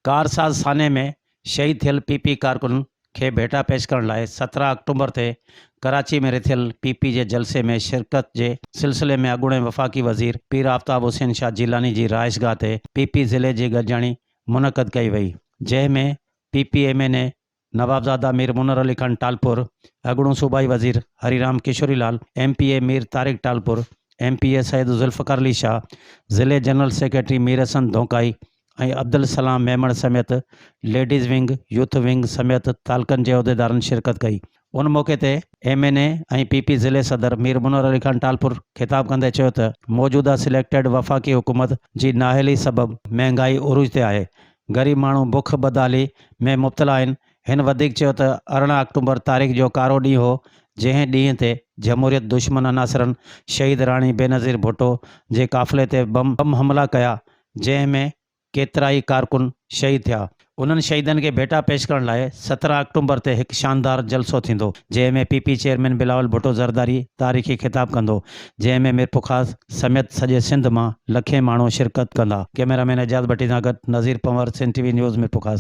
कारसाज़ थाने में शहीद थियल पीपी कारकुन खे भेटा पेश करण लाइ 17 अक्टूबर ते कराची में रिथियल पीपी जे जलसे में शिरकत जे सिलसिले में अॻूणे वफ़ाक़ी वज़ीर पीर आफ्ताब हुसैन शाह जिलानी जी रहाइशगाह ते पीपी ज़िले जी गॾिजाणी मुनक़द कई वई, जंहिंमें PPMN नवाबज़ादा मीर मुनर अली खान टालपुर, अॻूणो सूबाई वज़ीर हरीराम किशोरीलाल, MPA मीर तारिक टालपुर, MPA सैयद ज़ुल्फ़कार अली शाह, ज़िले जनरल सेक्रेटरी मीर हसन धोकाई ऐं अब्दुल सलाम मेमण समेत लेडीज़ विंग, यूथ विंग समेत तालकनि जे उहिदेदारनि शिरकत कई। उन मौक़े ते MNA ऐं PP ज़िले सदर मीर मुनर अली खान टालपुर ख़िताब कंदे चयो त मौजूदा सिलेक्टेड वफ़ाक़ी हुकूमत जी नाअहली सबबि महांगाई उरूज ते आहे, ग़रीब माण्हू बुख बदहाली में मुब्तला आहिनि। हिन वधीक चयो त 18 अक्टूबर तारीख़ जो कारो ॾींहुं हो, जंहिं ॾींहं ते जमहूरियत दुश्मन अनासरनि शहीद राणी बेनज़ीर भुट्टो जे काफ़िले ते बम हमला कया, जंहिं में केतिरा ई कारकुन शहीद थिया। उन्हनि शहीदनि खे भेटा पेश करण लाइ 17 अक्टूबर ते हिकु शानदार जलसो थींदो, जंहिं में PP चेयरमैन बिलावल भुट्टो ज़रदारी तारीख़ी ख़िताब कंदो, जंहिं में मीर पुखास समेत सॼे सिंध मां लखे माण्हू शिरकत कंदा। कैमरामैन एजाज़ भट्टी सां गॾु नज़ीर पंवर, सिंध TV न्यूज़, मीर पुखास।